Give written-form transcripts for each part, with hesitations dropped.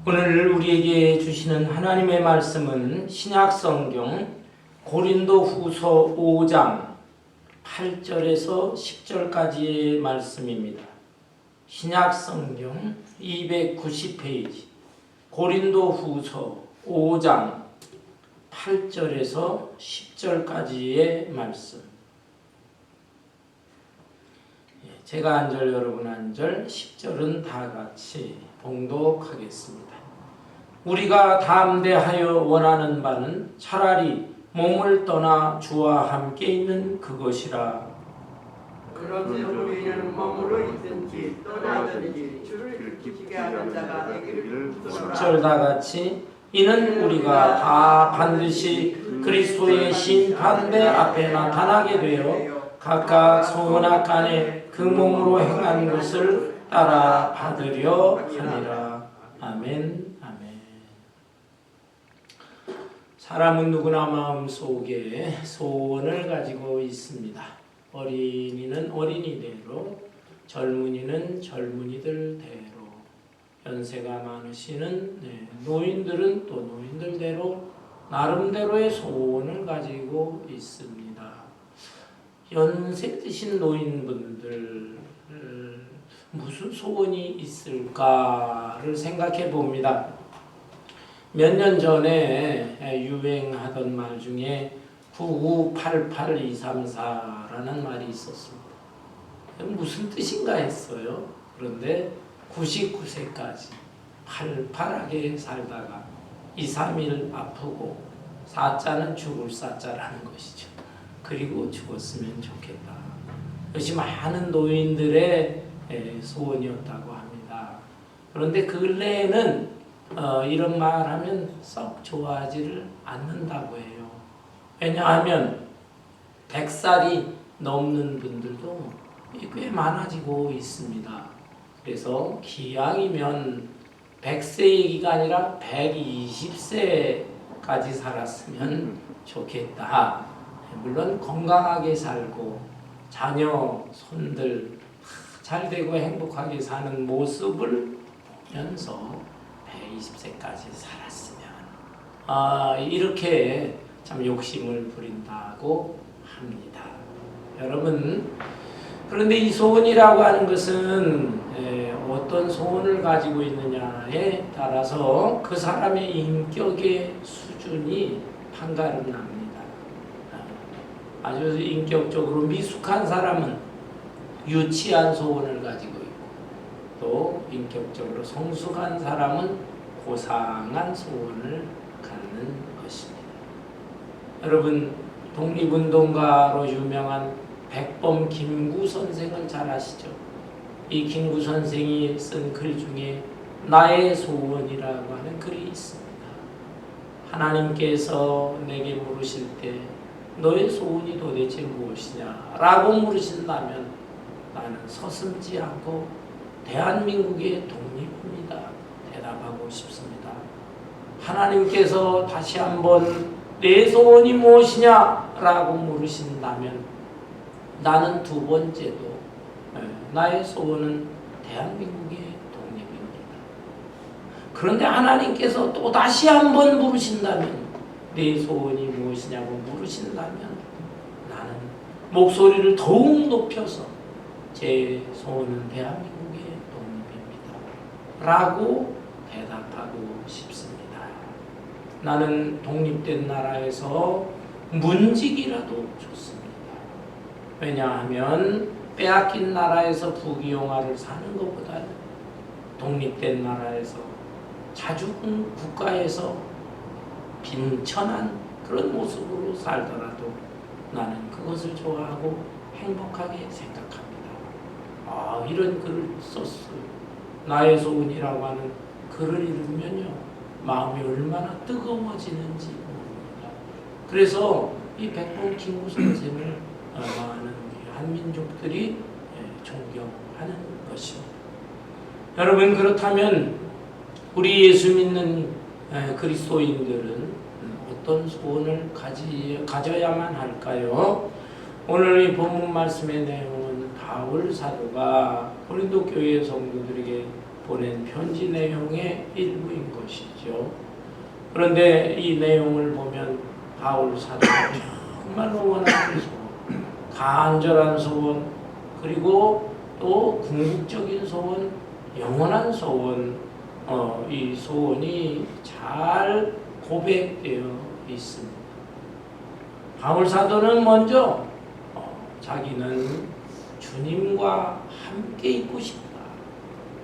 오늘 우리에게 주시는 하나님의 말씀은 신약성경 고린도후서 5장 8절에서 10절까지의 말씀입니다. 신약성경 290페이지 고린도후서 5장 8절에서 10절까지의 말씀. 제가 한 절, 여러분 한 절, 10절은 다 같이 봉독하겠습니다. 우리가 담대하여 원하는 바는 차라리 몸을 떠나 주와 함께 있는 그것이라. 그런데 우리는 몸으로 있든지 떠나든지 주를 지키게 하는 자가 되기를 구하노라. 10절 다 같이. 이는 우리가 다 반드시 그리스도의 심판대 앞에 나타나게 되어 각각 소원악간에 그 몸으로 행한 것을 따라 받으려 하니라. 아멘. 아멘. 사람은 누구나 마음속에 소원을 가지고 있습니다. 어린이는 어린이대로, 젊은이는 젊은이들대로, 연세가 많으시는 노인들은 또 노인들대로 나름대로의 소원을 가지고 있습니다. 연세 드신 노인분들 무슨 소원이 있을까를 생각해 봅니다. 몇 년 전에 유행하던 말 중에 9988234라는 말이 있었습니다. 무슨 뜻인가 했어요. 그런데 99세까지 팔팔하게 살다가 2, 3일 아프고 사자는 죽을 사자라는 것이죠. 그리고 죽었으면 좋겠다. 이것이 많은 노인들의 소원이었다고 합니다. 그런데 근래에는 이런 말하면 썩 좋아하지를 않는다고 해요. 왜냐하면 100살이 넘는 분들도 꽤 많아지고 있습니다. 그래서 기왕이면 100세 얘기가 아니라 120세까지 살았으면 좋겠다. 물론 건강하게 살고 자녀, 손들 잘 되고 행복하게 사는 모습을 보면서 120세까지 살았으면 이렇게 참 욕심을 부린다고 합니다. 여러분, 그런데 이 소원이라고 하는 것은 어떤 소원을 가지고 있느냐에 따라서 그 사람의 인격의 수준이 판가름 납니다. 아주 인격적으로 미숙한 사람은 유치한 소원을 가지고 있고, 또 인격적으로 성숙한 사람은 고상한 소원을 갖는 것입니다. 여러분, 독립운동가로 유명한 백범 김구 선생을 잘 아시죠? 이 김구 선생이 쓴 글 중에 나의 소원이라고 하는 글이 있습니다. 하나님께서 내게 물으실 때 너의 소원이 도대체 무엇이냐? 라고 물으신다면 나는 서슴지 않고 대한민국의 독립입니다. 대답하고 싶습니다. 하나님께서 다시 한번 내 소원이 무엇이냐? 라고 물으신다면 나는 두 번째도 나의 소원은 대한민국의 독립입니다. 그런데 하나님께서 또 다시 한번 물으신다면 내 소원이 무엇이냐고 물으신다면 나는 목소리를 더욱 높여서 제 소원은 대한민국의 독립입니다. 라고 대답하고 싶습니다. 나는 독립된 나라에서 문직이라도 좋습니다. 왜냐하면 빼앗긴 나라에서 부귀영화를 사는 것보다는 독립된 나라에서 자주군 국가에서 빈천한 그런 모습으로 살더라도 나는 그것을 좋아하고 행복하게 생각합니다. 이런 글을 썼어요. 나의 소원이라고 하는 글을 읽으면요, 마음이 얼마나 뜨거워지는지 모릅니다. 그래서 이 백범 김구 선생을 많은 한민족들이 존경하는 것입니다. 여러분, 그렇다면 우리 예수 믿는 그리스도인들은 어떤 소원을 가져야만 할까요? 오늘 이 본문 말씀의 내용은 바울 사도가 고린도 교회 성도들에게 보낸 편지 내용의 일부인 것이죠. 그런데 이 내용을 보면 바울 사도가 정말로 원하는 소원, 간절한 소원, 그리고 또 궁극적인 소원, 영원한 소원, 이 소원이 잘 고백되어 있습니다. 바울 사도는 먼저 자기는 주님과 함께 있고 싶다,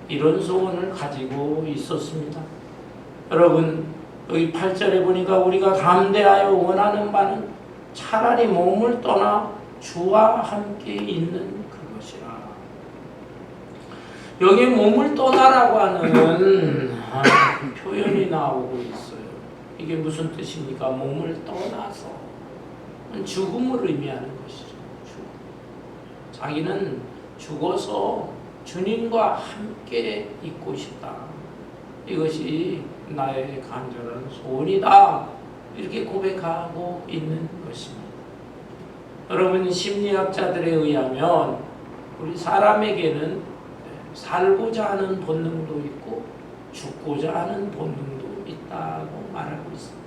이런 소원을 가지고 있었습니다. 여러분, 여기 8절에 보니까 우리가 담대하여 원하는 바는 차라리 몸을 떠나 주와 함께 있는 그것이라. 여기 몸을 떠나라고 하는 표현이 나오고 있어요. 이게 무슨 뜻입니까? 몸을 떠나서 죽음을 의미하는 것이죠. 자기는 죽어서 주님과 함께 있고 싶다. 이것이 나의 간절한 소원이다. 이렇게 고백하고 있는 것입니다. 여러분, 심리학자들에 의하면 우리 사람에게는 살고자 하는 본능도 있고 죽고자 하는 본능도 있다고 말하고 있습니다.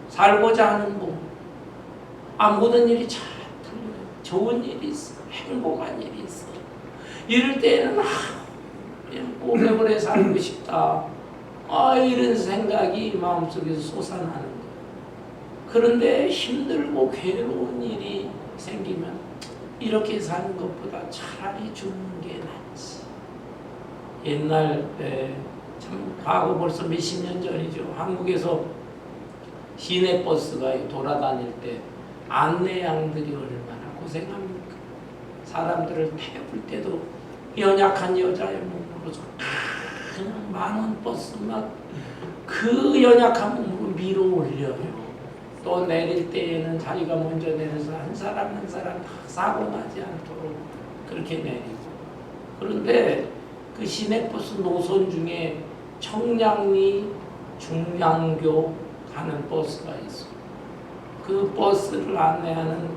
살고자 하는 본능, 모든 일이 잘 풀려요. 좋은 일이 있어, 행복한 일이 있어. 이럴 때에는 그냥 오래오래 살고 싶다, 이런 생각이 마음속에서 솟아나는 거예요. 그런데 힘들고 괴로운 일이 생기면 이렇게 사는 것보다 차라리 죽는 게 낫지. 옛날 참 과거 벌써 몇십 년 전이죠. 한국에서 시내버스가 돌아다닐 때 안내양들이 얼마나 고생합니까? 사람들을 태울 때도 연약한 여자의 몸으로 그냥 많은 버스 막 그 연약한 몸으로 밀어 올려요. 또 내릴 때에는 자기가 먼저 내려서 한 사람 한 사람 다 사고 나지 않도록 그렇게 내리고. 그런데 그 시내버스 노선 중에 청량리 중량교 가는 버스가 있어요. 그 버스를 안내양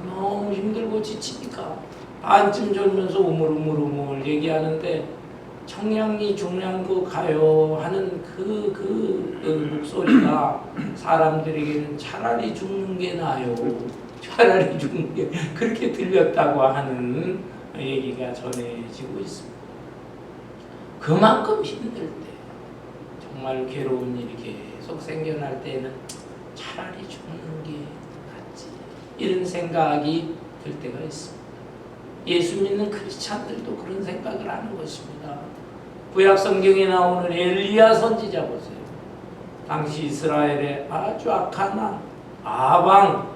너무 힘들고 지치니까 반쯤 졸면서 우물우물 얘기하는데 청량리 중량교 가요 하는 그 목소리가 사람들에게는 차라리 죽는 게 나아요. 차라리 죽는 게 그렇게 들렸다고 하는 얘기가 전해지고 있습니다. 그만큼 힘들 때, 정말 괴로운 일이 계속 생겨날 때는 차라리 죽는 게 낫지, 이런 생각이 들 때가 있습니다. 예수 믿는 크리스찬들도 그런 생각을 하는 것입니다. 구약 성경에 나오는 엘리야 선지자 보세요. 당시 이스라엘의 아주 악한 아방,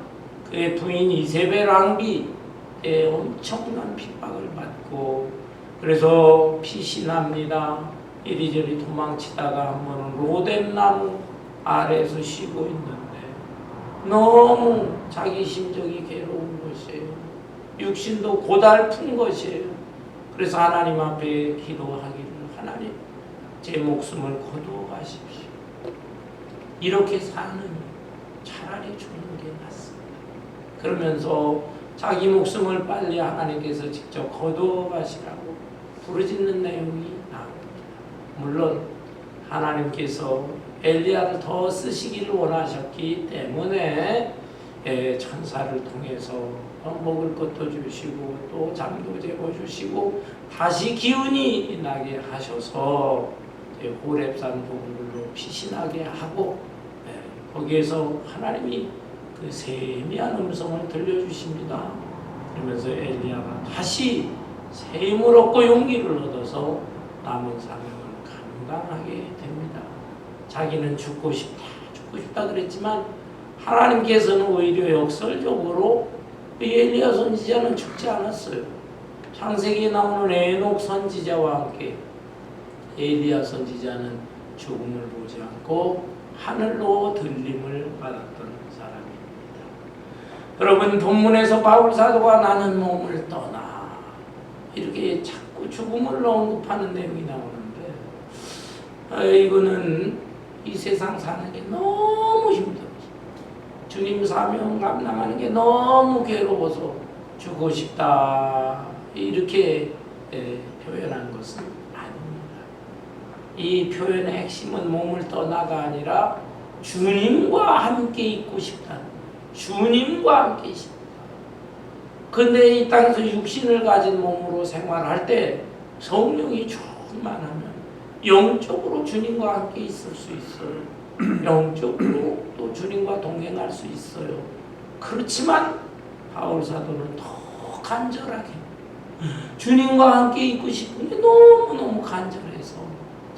그의 부인 이세벨 왕비의 엄청난 핍박을 받고, 그래서 피신합니다. 이리저리 도망치다가 한 번은 로뎀나무 아래에서 쉬고 있는데 너무 자기 심정이 괴로운 것이에요. 육신도 고달픈 것이에요. 그래서 하나님 앞에 기도하기를, 하나님, 제 목숨을 거두어 가십시오. 이렇게 사는 차라리 죽는 게 낫습니다. 그러면서 자기 목숨을 빨리 하나님께서 직접 거두어 가시라고 부르짖는 내용이 나옵니다. 물론 하나님께서 엘리야를 더 쓰시기를 원하셨기 때문에 천사를 통해서 먹을 것도 주시고 또 잠도 재워주시고 다시 기운이 나게 하셔서 호렙산 동굴로 피신하게 하고, 거기에서 하나님이 그 세미한 음성을 들려주십니다. 그러면서 엘리야가 다시 새 힘을 얻고 용기를 얻어서 남은 사명을 감당하게 됩니다. 자기는 죽고 싶다 그랬지만 하나님께서는 오히려 역설적으로 엘리야 선지자는 죽지 않았어요. 창세기에 나오는 에녹 선지자와 함께 엘리야 선지자는 죽음을 보지 않고 하늘로 들림을 받았던 사람입니다. 여러분, 본문에서 바울 사도가 나는 몸을 떠나 이렇게 자꾸 죽음을 언급하는 내용이 나오는데, 이거는 이 세상 사는 게 너무 힘들어서, 주님 사명 감당하는 게 너무 괴로워서 죽고 싶다, 이렇게 표현한 것은 아닙니다. 이 표현의 핵심은 몸을 떠나가 아니라 주님과 함께 있고 싶다는 거예요. 주님과 함께 있습니다. 근데 이 땅에서 육신을 가진 몸으로 생활할 때 성령이 충만하면 영적으로 주님과 함께 있을 수 있어요. 영적으로 또 주님과 동행할 수 있어요. 그렇지만 바울 사도는 더 간절하게 주님과 함께 있고 싶은 게 너무너무 간절해서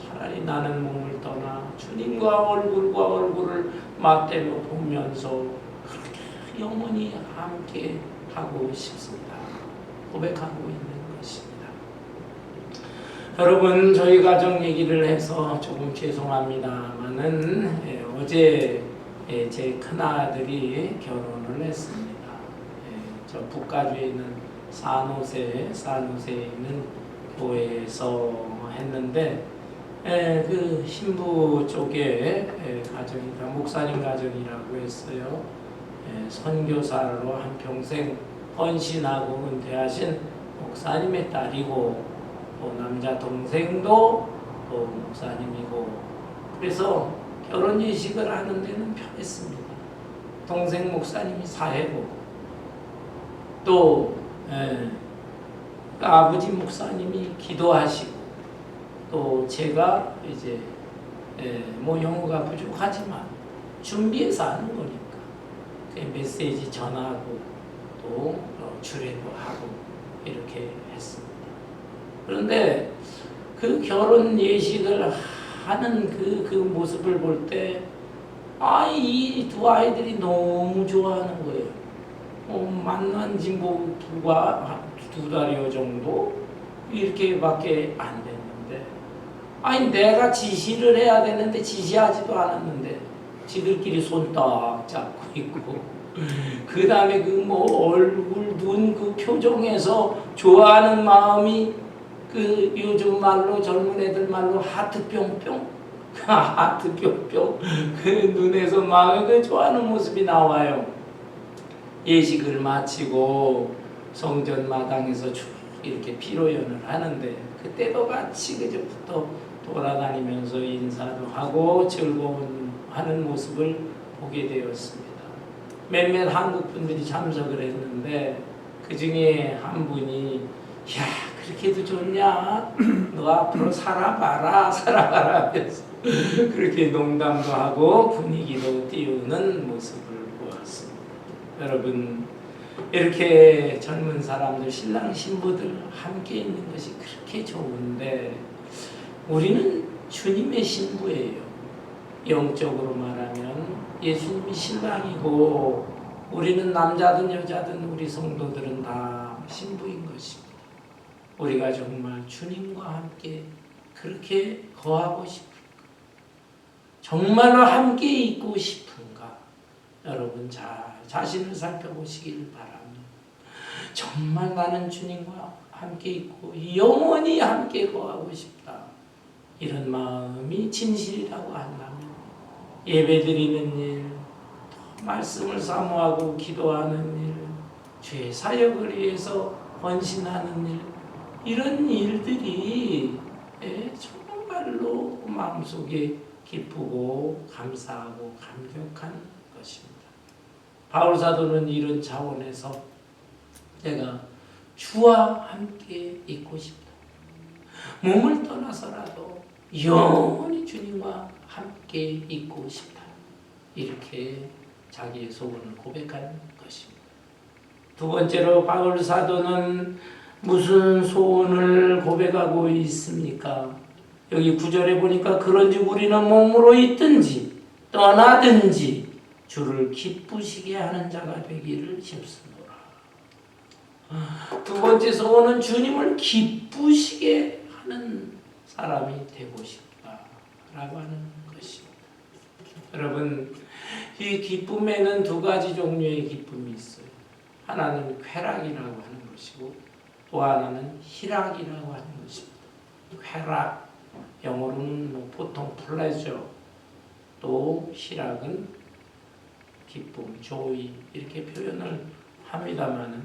차라리 나는 몸을 떠나 주님과 얼굴과 얼굴을 맞대며 보면서 그렇게 영원히 함께 하고 싶습니다. 고백하고 있는 것입니다. 여러분, 저희 가정 얘기를 해서 조금 죄송합니다만은 어제 제 큰아들이 결혼을 했습니다. 저 북가주에 있는 산호세에 있는 교회에서 했는데 그 신부 쪽에 가정이 다 목사님 가정이라고 했어요. 선교사로 한평생 헌신하고 은퇴하신 목사님의 딸이고 또 남자 동생도 또 목사님이고 그래서 결혼 예식을 하는 데는 편했습니다. 동생 목사님이 사회고 또 아버지 목사님이 기도하시고 또 제가 이제 뭐 영어가 부족하지만 준비해서 하는 거니까 메시지 전하고 또 주례도 하고 이렇게 했습니다. 그런데 그 결혼 예식을 하는 그 모습을 볼 때 이 두 아이들이 너무 좋아하는 거예요. 만난 지 뭐 불과 2달여 정도 이렇게밖에 안 됐는데 내가 지시를 해야 되는데 지시하지도 않았는데 지들끼리 손 딱 잡고 있고 그 다음에 그 뭐 얼굴 눈 그 표정에서 좋아하는 마음이 그 요즘 말로 젊은 애들 말로 하트 뿅뿅 하트 뿅뿅 그 눈에서 막 그 좋아하는 모습이 나와요. 예식을 마치고 성전 마당에서 쭉 이렇게 피로연을 하는데 그때도 같이 그저부터 돌아다니면서 인사도 하고 즐거운 하는 모습을 보게 되었습니다. 몇몇 한국 분들이 참석을 했는데 그 중에 한 분이 야 그렇게도 좋냐? 너 앞으로 살아봐라 하면서 그렇게 농담도 하고 분위기도 띄우는 모습을 보았습니다. 여러분 이렇게 젊은 사람들 신랑 신부들 함께 있는 것이 그렇게 좋은데 우리는 주님의 신부예요. 영적으로 말하면 예수님이 신랑이고 우리는 남자든 여자든 우리 성도들은 다 신부인 것입니다. 우리가 정말 주님과 함께 그렇게 거하고 싶은가? 정말로 함께 있고 싶은가? 여러분 자신을 살펴보시길 바랍니다. 정말 나는 주님과 함께 있고 영원히 함께 거하고 싶다. 이런 마음이 진실이라고 한다면 예배드리는 일, 말씀을 사모하고 기도하는 일, 죄 사역을 위해서 헌신하는 일, 이런 일들이 정말로 마음속에 기쁘고 감사하고 감격한 것입니다. 바울 사도는 이런 차원에서 내가 주와 함께 있고 싶다. 몸을 떠나서라도 영원히 주님과 함께 있고 싶다. 이렇게 자기의 소원을 고백한 것입니다. 두 번째로 바울 사도는 무슨 소원을 고백하고 있습니까? 여기 9절에 보니까 그런지 우리는 몸으로 있든지 떠나든지 주를 기쁘시게 하는 자가 되기를 힘쓰노라. 두 번째 소원은 주님을 기쁘시게 하는 사람이 되고 싶다라고 하는 것입니다. 여러분, 이 기쁨에는 두 가지 종류의 기쁨이 있어요. 하나는 쾌락이라고 하는 것이고 또 하나는 희락이라고 하는 것입니다. 쾌락, 영어로는 뭐 보통 플레저, 또 희락은 기쁨, joy 이렇게 표현을 합니다만은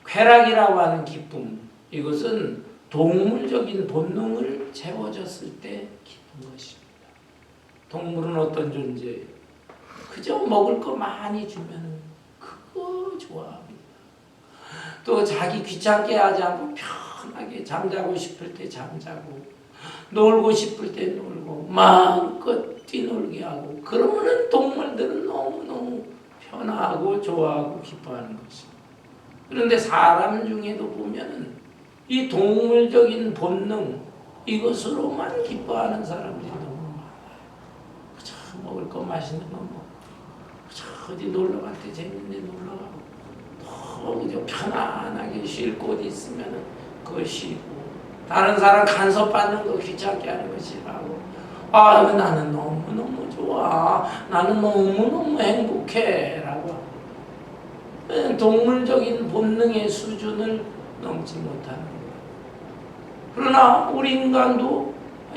쾌락이라고 하는 기쁨, 이것은 동물적인 본능을 채워졌을 때 기쁜 것입니다. 동물은 어떤 존재예요? 그저 먹을 거 많이 주면 그거 좋아합니다. 또 자기 귀찮게 하지 않고 편하게 잠자고 싶을 때 잠자고 놀고 싶을 때 놀고 마음껏 뛰놀게 하고 그러면은 동물들은 너무너무 편하고 좋아하고 기뻐하는 것입니다. 그런데 사람 중에도 보면은 이 동물적인 본능 이것으로만 기뻐하는 사람들이 너무 많아요. 그저 먹을 거 맛있는 거 먹고 그저 어디 놀러 갈 때 재밌는 데 놀러 가고 또 그저 편안하게 쉴 곳 있으면은 그거 쉬고 다른 사람 간섭받는 거 귀찮게 하는 거 싫어하고 나는 너무너무 좋아 나는 너무너무 행복해 라고 동물적인 본능의 수준을 넘지 못하는 거예요. 그러나 우리 인간도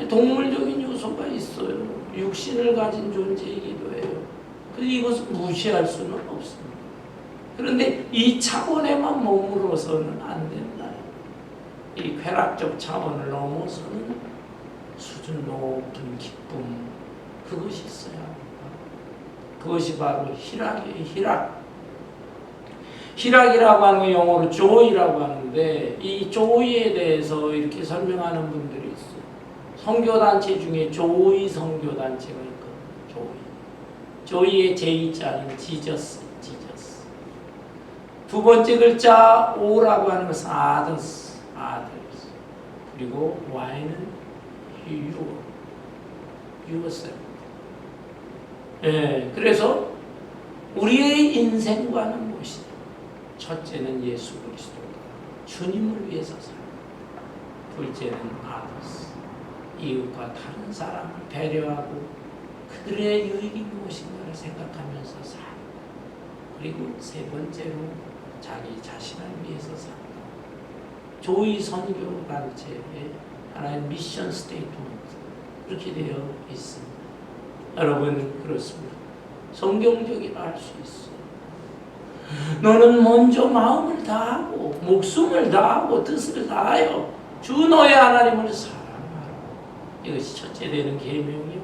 동물적인 요소가 있어요. 육신을 가진 존재이기도 해요. 그래서 이것을 무시할 수는 없습니다. 그런데 이 차원에만 머물러서는 안 된다. 이 쾌락적 차원을 넘어서는 수준 높은 기쁨 그것이 있어야 합니다. 그것이 바로 희락이에요. 희락이라고 하는 거 영어로 joy라고 하는데 이 joy에 대해서 이렇게 설명하는 분들이 있어요. 선교단체 중에 joy 선교단체가 있거든요. joy의 J자는 Jesus. 두 번째 글자 O라고 하는 것은 others. 그리고 Y는 yourself. 그래서 우리의 인생과는 무엇이냐? 첫째는 예수 그리스도다. 주님을 위해서 살다. 둘째는 others. 이웃과 다른 사람을 배려하고 그들의 유익이 무엇인가를 생각하면서 살다. 그리고 세 번째로 자기 자신을 위해서 산다. 조이 선교 단체의 하나의 미션 스테이트먼트 그렇게 되어 있습니다. 여러분 그렇습니다. 성경적이라 할 수 있어요. 너는 먼저 마음을 다하고 목숨을 다하고 뜻을 다하여 주 너의 하나님을 사랑하라. 이것이 첫째 되는 계명이요.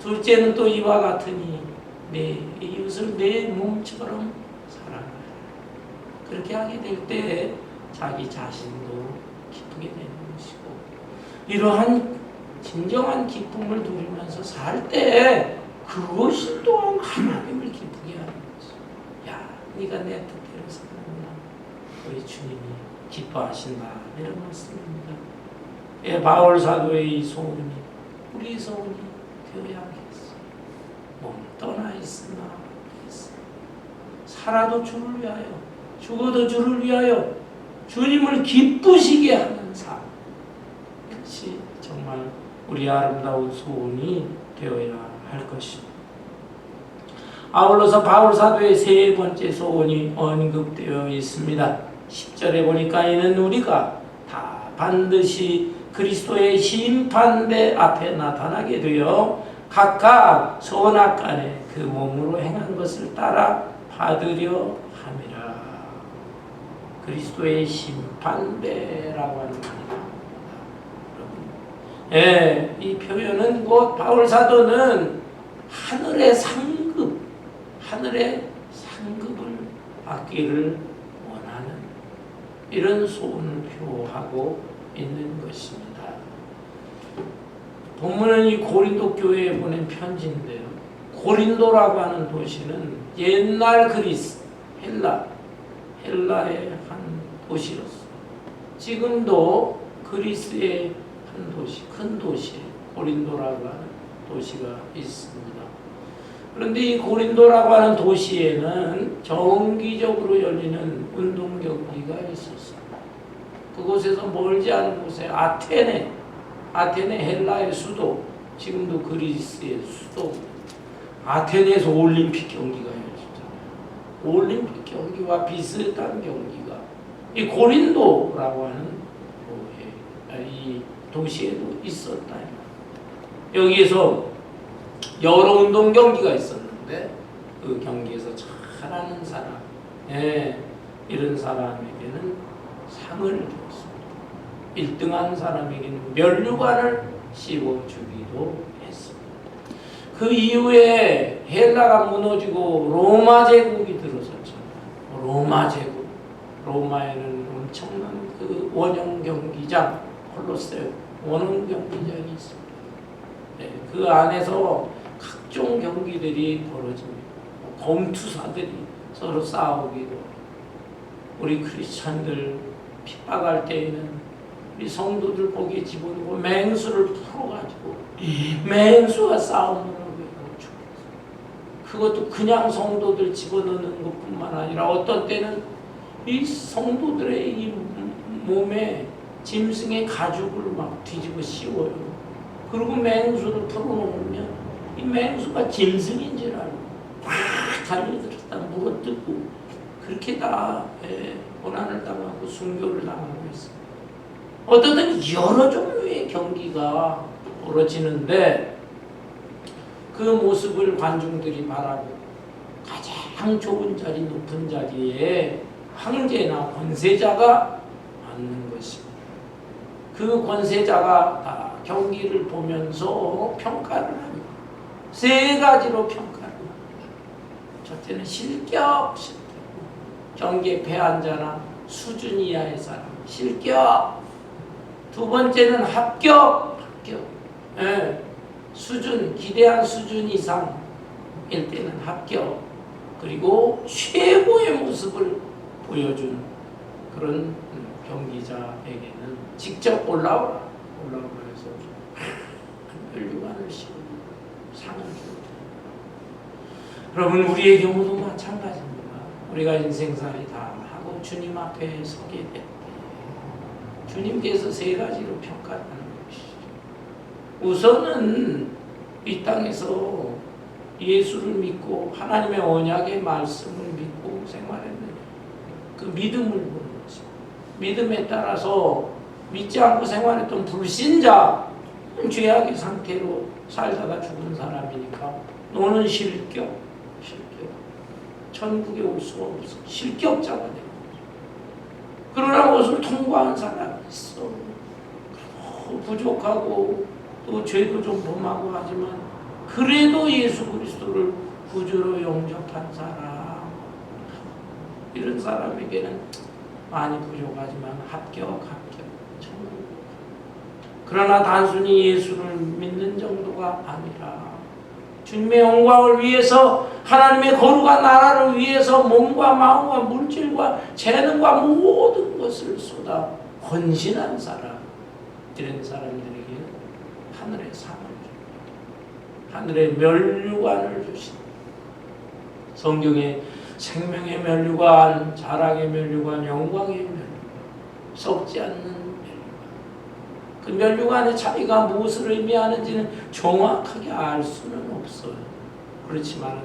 둘째는 또 이와 같으니 내 이웃을 내 몸처럼 사랑하라. 그렇게 하게 될 때 자기 자신도 기쁘게 되는 것이고 이러한 진정한 기쁨을 누리면서 살 때 그것이 또한 하나님을 기쁘게 하는 거죠. 야, 네가 내 뜻대로 사는구나. 우리 주님이 기뻐하신다. 이런 말씀입니다. 바울 사도의 이 소원이 우리 소원이 되어야 하겠어. 몸 떠나 있으나 살아도 주를 위하여 죽어도 주를 위하여 주님을 기쁘시게 하는 삶. 그것이 정말 우리 아름다운 소원이 되어야 할 것입니다. 아울러서 바울 사도의 세 번째 소원이 언급되어 있습니다. 10절에 보니까 이는 우리가 다 반드시 그리스도의 심판대 앞에 나타나게 되어 각각 선악간에 그 몸으로 행한 것을 따라 받으려 함이라. 그리스도의 심판대라고 하는 말입니다. 이 표현은 곧 바울 사도는 하늘의 상급을 받기를 원하는 이런 소원을 표하고 있는 것입니다. 본문은 이 고린도 교회에 보낸 편지인데요. 고린도라고 하는 도시는 옛날 그리스, 헬라의 한 도시로서 지금도 그리스의 한 도시, 큰 도시, 고린도라고 하는 도시가 있습니다. 그런데 이 고린도라고 하는 도시에는 정기적으로 열리는 운동 경기가 있었습니다. 그곳에서 멀지 않은 곳에 아테네 헬라의 수도, 지금도 그리스의 수도, 아테네에서 올림픽 경기가 열렸잖아요. 올림픽 경기와 비슷한 경기가 이 고린도라고 하는 이 도시에도 있었다. 여기에서 여러 운동 경기가 있었는데 그 경기에서 잘하는 사람, 이런 사람에게는 상을 줬습니다. 1등한 사람에게는 면류관을 씌워주기도 했습니다. 그 이후에 헬라가 무너지고 로마 제국이 들어섰잖아요. 로마 제국. 로마에는 엄청난 그 원형 경기장, 콜로세움 원형 경기장이 있습니다. 네, 그 안에서 각종 경기들이 벌어집니다. 검투사들이 서로 싸우기도, 우리 크리스찬들 핍박할 때에는 우리 성도들 거기에 집어넣고 맹수를 풀어가지고 맹수와 싸움을 하고 죽였어요. 그것도 그냥 성도들 집어넣는 것뿐만 아니라 어떤 때는 이 성도들의 이 몸에 짐승의 가죽을 막 뒤집어 씌워요. 그리고 맹수를 풀어놓으면 이 맹수가 짐승인 줄 알고 막 달려들었다 물어뜯고 그렇게 다 고난을 당하고 순교를 당하고 있습니다. 어떤 여러 종류의 경기가 벌어지는데 그 모습을 관중들이 바라고 가장 좋은 자리, 높은 자리에 황제나 권세자가 앉는 것입니다. 그 권세자가 다 경기를 보면서 평가를 합니다. 세 가지로 평가를 합니다. 첫째는 실격, 경기에 패한 자나 수준 이하의 사람, 실격. 두 번째는 합격. 예, 수준, 기대한 수준 이상일 때는 합격. 그리고 최고의 모습을 보여준 그런 경기자에게는 직접 올라오라 해서 면류관을 씌우고 상을 주고. 여러분, 우리의 경우도 마찬가지입니다. 우리가 인생살이 다 하고 주님 앞에 서게 될 때 주님께서 세 가지로 평가하는 것이죠. 우선은 이 땅에서 예수를 믿고 하나님의 언약의 말씀을 믿고 생활했는데 그 믿음을 보는 것이죠. 믿음에 따라서 믿지 않고 생활했던 불신자, 죄악의 상태로 살다가 죽은 사람이니까 너는 실격. 천국에 올 수가 없어. 실격자가 되는 거죠. 그러나 그것을 통과한 사람이 있어. 부족하고 또 죄도 좀 범하고 하지만 그래도 예수 그리스도를 구주로 영접한 사람, 이런 사람에게는 많이 부족하지만 합격. 천국. 그러나 단순히 예수를 믿는 정도가 아니라 주님의 영광을 위해서, 하나님의 거룩한 나라를 위해서 몸과 마음과 물질과 재능과 모든 것을 쏟아 헌신한 사람, 이런 사람들에게는 하늘의 상을 줍니다. 하늘의 면류관을 주십니다. 성경에 생명의 면류관, 자랑의 면류관, 영광의 면류관, 썩지 않는 면류관. 그 면류관의 차이가 무엇을 의미하는지는 정확하게 알 수는 없어요. 그렇지만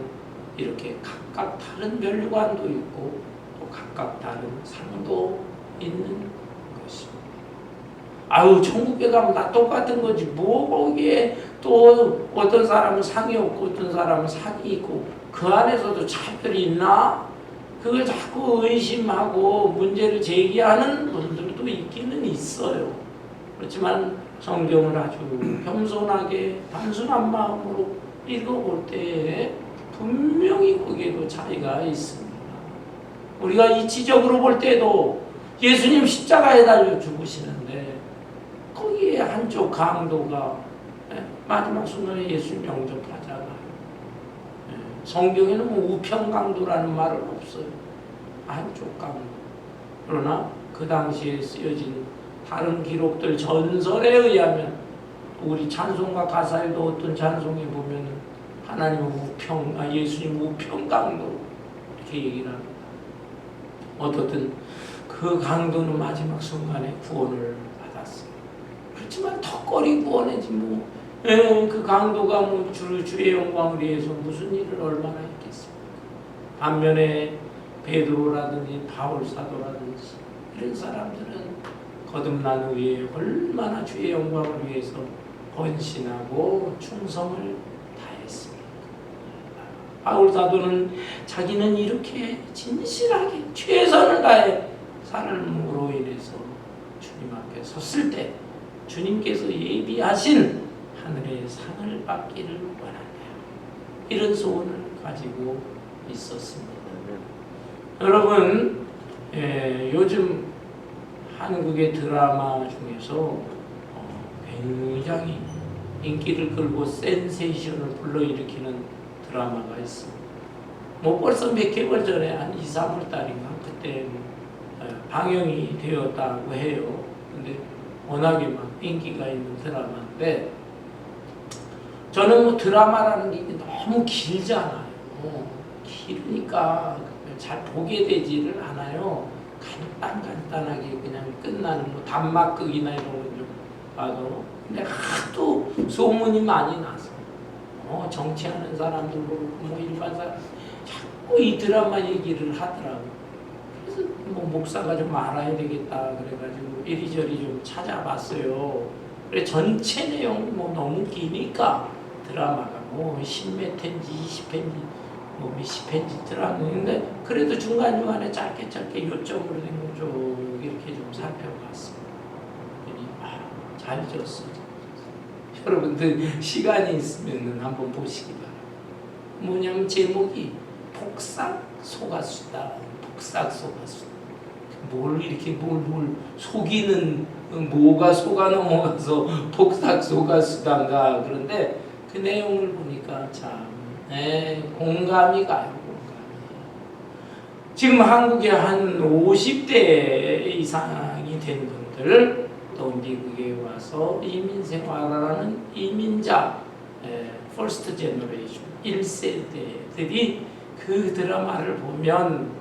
이렇게 각각 다른 면류관도 있고 또 각각 다른 상도 있는 것입니다. 아유, 천국에 가면 다 똑같은 거지 뭐 거기에 또 어떤 사람은 상이 없고 어떤 사람은 상이 있고 그 안에서도 차별이 있나? 그걸 자꾸 의심하고 문제를 제기하는 분들도 있기는 있어요. 그렇지만 성경을 아주 겸손하게 단순한 마음으로 읽어볼 때 분명히 거기에도 차이가 있습니다. 우리가 이치적으로 볼 때도 예수님 십자가에 달려 죽으시는데 거기에 한쪽 강도가 마지막 순간에 예수님 영접하잖아요. 성경에는 뭐 우편강도라는 말은 없어요. 한쪽 강도. 그러나 그 당시에 쓰여진 다른 기록들, 전설에 의하면 우리 찬송가 가사에도 어떤 찬송에 보면 하나님의 예수님 우편강도 이렇게 얘기를 합니다. 어떻든 그 강도는 마지막 순간에 구원을 받았어요. 그렇지만 턱걸이 구원이지 뭐. 그 강도가 뭐 주의 영광을 위해서 무슨 일을 얼마나 했겠습니까? 반면에 베드로라든지 바울 사도라든지 이런 사람들은 거듭난 후에 얼마나 주의 영광을 위해서 헌신하고 충성을 다했습니까? 바울 사도는 자기는 이렇게 진실하게 최선을 다해 삶으로 인해서 주님 앞에 섰을 때 주님께서 예비하신 하늘의 상을 받기를 원한다. 이런 소원을 가지고 있었습니다. 여러분, 요즘 한국의 드라마 중에서 굉장히 인기를 끌고 센세이션을 불러일으키는 드라마가 있습니다. 뭐 벌써 몇 개월 전에 한 2, 3월 달인가 그때 방영이 되었다고 해요. 근데 워낙에 막 인기가 있는 드라마인데 저는 뭐 드라마라는 게 너무 길잖아요. 길으니까 잘 보게 되지를 않아요. 간단하게 그냥 끝나는 뭐 단막극이나 이런 거 좀 봐도. 근데 하도 소문이 많이 나서 정치하는 사람들 뭐 일반 사람 자꾸 이 드라마 얘기를 하더라고요. 그래서 뭐 목사가 좀 알아야 되겠다 그래가지고 이리저리 좀 찾아봤어요. 그래 전체 내용이 뭐 너무 기니까 드라마가 뭐 10몇 회인지 20회인지 뭐 몇십 회인지 드라마인데 그래도 중간중간에 짧게 요점으로 된 거 쭉 이렇게 좀 살펴봤습니다. 잘 졌어요. 여러분들 시간이 있으면 한번 보시기 바랍니다. 뭐냐면 제목이 폭삭 속았수다. 폭삭 속았수다. 뭘 이렇게 뭘 속이는 뭐가 속아 넘어가서 폭삭 속았수단가. 그런데 그 내용을 보니까 참 공감이 가요. 지금 한국에 한 50대 이상이 된 분들 또 미국에 와서 이민 생활하는 이민자 퍼스트 제너레이션 1세대들이 그 드라마를 보면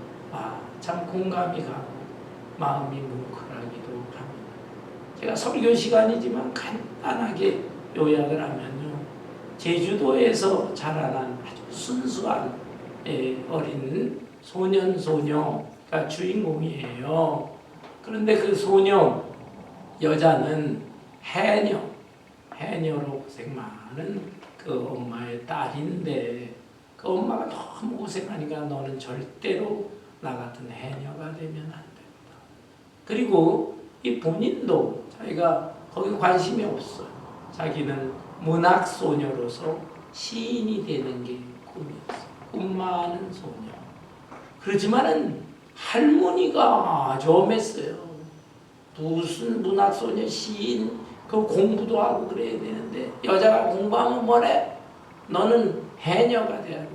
참 공감이 가고 마음이 뭉클하기도 합니다. 제가 설교 시간이지만 간단하게 요약을 하면요. 제주도에서 자라난 아주 순수한 어린 소년 소녀가 주인공이에요. 그런데 그 소녀 여자는 해녀로 고생 많은 그 엄마의 딸인데 그 엄마가 너무 고생하니까 너는 절대로 나 같은 해녀가 되면 안 된다. 그리고 이 본인도 자기가 거기 관심이 없어요. 자기는 문학 소녀로서 시인이 되는 게 꿈이었어요. 꿈 많은 소녀. 그렇지만은 할머니가 아주 엄했어요. 무슨 문학소녀 시인 그 공부도 하고 그래야 되는데 여자가 공부하면 뭐래? 너는 해녀가 돼야 된다.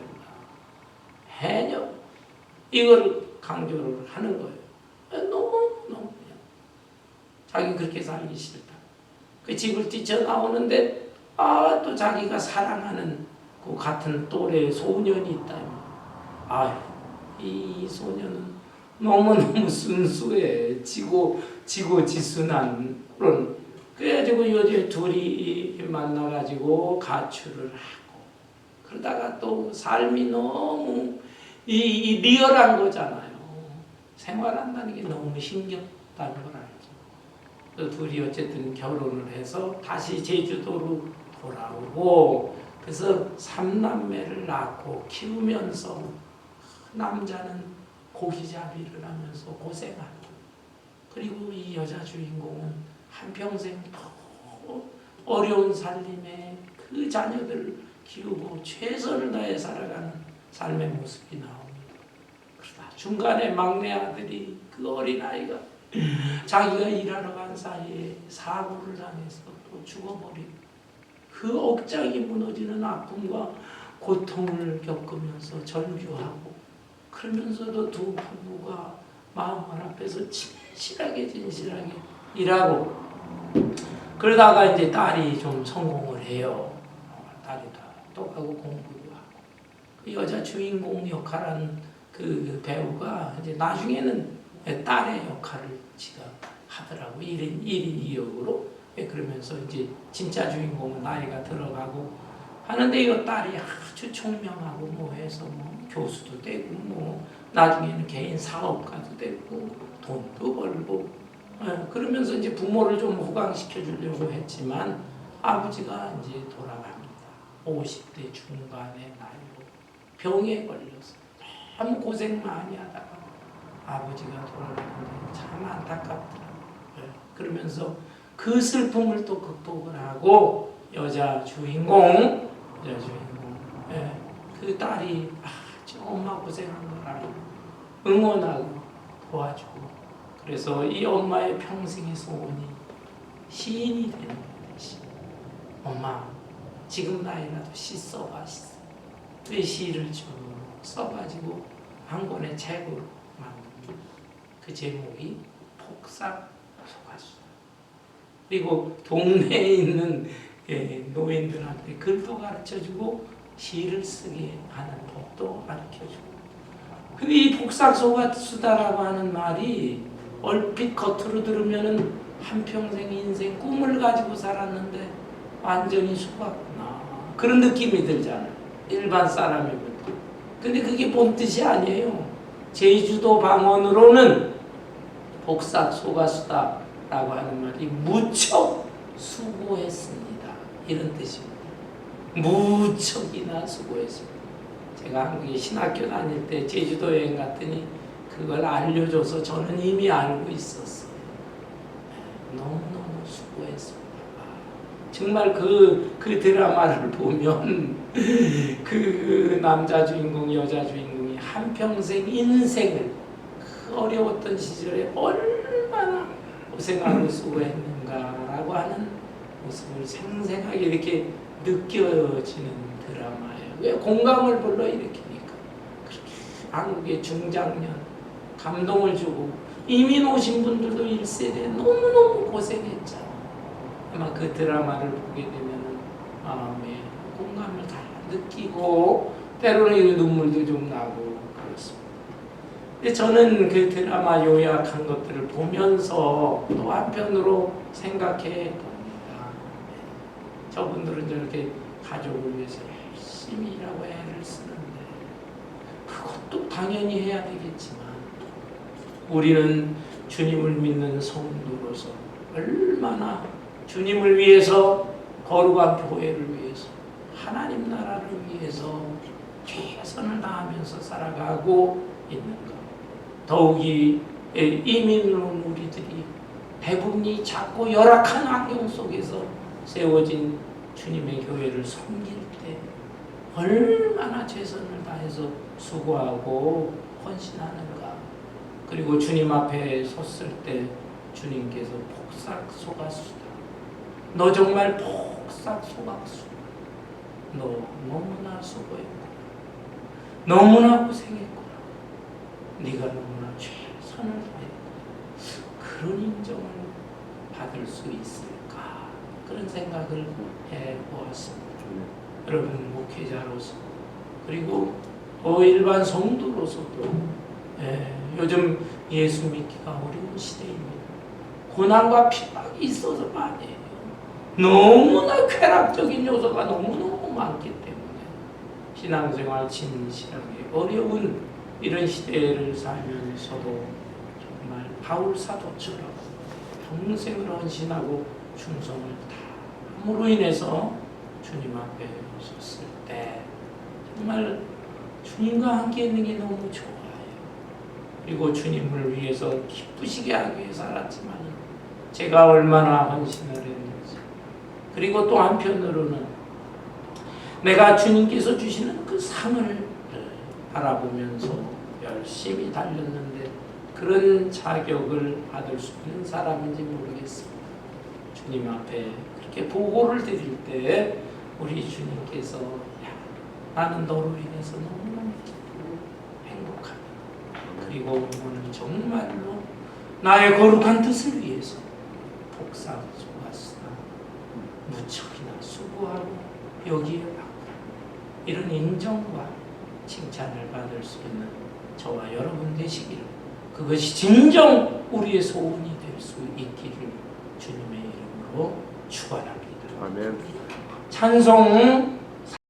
해녀. 이걸 강조를 하는 거예요. 너무 그냥 자기 그렇게 살기 싫다. 그 집을 뛰쳐나오는데 또 자기가 사랑하는 그 같은 또래 소년이 있다. 이 소년은 너무너무 순수해. 지고지순한 그런. 그래가지고 요즘 둘이 만나가지고 가출을 하고 그러다가 또 삶이 너무 이 리얼한 거잖아요. 생활한다는 게 너무 힘겹다는 걸 알죠. 그 둘이 어쨌든 결혼을 해서 다시 제주도로 돌아오고 그래서 3남매를 낳고 키우면서 남자는 고기잡이를 하면서 고생하고 그리고 이 여자 주인공은 한평생 어려운 살림에 그 자녀들을 키우고 최선을 다해 살아가는 삶의 모습이 나옵니다. 그러다 중간에 막내 아들이 그 어린아이가 자기가 일하러 간 사이에 사고를 당해서 또 죽어버리고 그 억장이 무너지는 아픔과 고통을 겪으면서 절규하고 그러면서도 두 부부가 마음을 앞에서 진실하게 일하고 그러다가 이제 딸이 좀 성공을 해요. 딸이 다 똑하고 공부도 하고 그 여자 주인공 역할한 그 배우가 이제 나중에는 딸의 역할을 지가 하더라고. 1인 2역으로. 그러면서 이제 진짜 주인공은 나이가 들어가고 하는데 이 딸이 아주 총명하고 뭐 해서 뭐 교수도 되고 뭐 나중에는 개인 사업가도 되고 돈도 벌고 그러면서 이제 부모를 좀 호강시켜 주려고 했지만 아버지가 이제 돌아갑니다. 50대 중반의 나이로 병에 걸려서 너무 고생 많이 하다가 아버지가 돌아가는데 참 안타깝더라고요. 그러면서 그 슬픔을 또 극복을 하고 여자 주인공, 예, 그 딸이 엄마 고생한 걸 알고 응원하고 도와주고, 그래서 이 엄마의 평생의 소원이 시인이 되는 것이, 엄마 지금 나이라도 시 써봐. 왜 시를 쭉 써가지고 한 권의 책으로 만든 그 제목이 폭삭 소가수다. 그리고 동네에 있는 노인들한테 글도 가르쳐주고 시를 쓰게 하는 법도 가르쳐주고. 근데 이 폭삭 소가수다라고 하는 말이 얼핏 겉으로 들으면은 한평생 인생 꿈을 가지고 살았는데 완전히 속았구나, 그런 느낌이 들잖아요, 일반 사람이 볼 때. 근데 그게 본 뜻이 아니에요. 제주도 방언으로는 폭삭 소가수다라고 하는 말이 무척 수고했습니다, 이런 뜻입니다. 무척이나 수고했습니다. 제가 한국에 신학교 다닐 때 제주도 여행 갔더니 그걸 알려줘서 저는 이미 알고 있었어요. 너무너무 수고했습니다. 정말 그 드라마를 보면 그 남자 주인공, 여자 주인공이 한평생 인생을, 그 어려웠던 시절에 얼마나 고생하고 수고했는가라고 하는 모습을 생생하게 이렇게 느껴지는 드라마예요. 왜 공감을 불러일으키니까. 그렇게 한국의 중장년 감동을 주고, 이민 오신 분들도 1세대 너무너무 고생했잖아요. 아마 그 드라마를 보게 되면 마음에 공감을 다 느끼고 때로는 눈물도 좀 나고 그렇습니다. 근데 저는 그 드라마 요약한 것들을 보면서 또 한편으로 생각해 봅니다. 저분들은 저렇게 가족을 위해서 열심히 일하고 애를 쓰는데 그것도 당연히 해야 되겠지만, 우리는 주님을 믿는 성도로서 얼마나 주님을 위해서, 거룩한 교회를 위해서, 하나님 나라를 위해서 최선을 다하면서 살아가고 있는가. 더욱이 이민을 온 우리들이 대부분이 작고 열악한 환경 속에서 세워진 주님의 교회를 섬길 때 얼마나 최선을 다해서 수고하고 헌신하는가. 그리고 주님 앞에 섰을 때 주님께서 폭삭 소가수다, 너 정말 폭삭 소가수, 너 너무나 수고했구나, 너무나 고생했구나, 네가 너무나 최선을 다했구나, 그런 인정을 받을 수 있을까, 그런 생각을 해보았습니다. 여러분 목회자로서, 그리고 일반 성도로서도 요즘 예수 믿기가 어려운 시대입니다. 고난과 핍박이 있어서가 아니에요. 너무나 쾌락적인 요소가 너무너무 많기 때문에 신앙생활 진실하게 어려운 이런 시대를 살면서도 정말 바울 사도처럼 평생을 헌신하고 충성을 다함으로 인해서 주님 앞에 섰을 때 정말 주님과 함께 있는 게 너무 좋아요. 그리고 주님을 위해서 기쁘시게 하기 위해 살았지만 제가 얼마나 헌신을 했는지, 그리고 또 한편으로는 내가 주님께서 주시는 그 상을 바라보면서 열심히 달렸는데 그런 자격을 받을 수 있는 사람인지 모르겠습니다. 주님 앞에 그렇게 보고를 드릴 때 우리 주님께서 나는 너로 인해서 너무너무 기쁘고 행복하다, 그리고 너는 정말로 나의 거룩한 뜻을 위해서 폭삭 소가수다, 무척이나 수고하고 여기에 받고, 이런 인정과 칭찬을 받을 수 있는 저와 여러분 되시기를, 그것이 진정 우리의 소원이 될 수 있기를 주님의 이름으로 축원합니다. 아멘. 찬송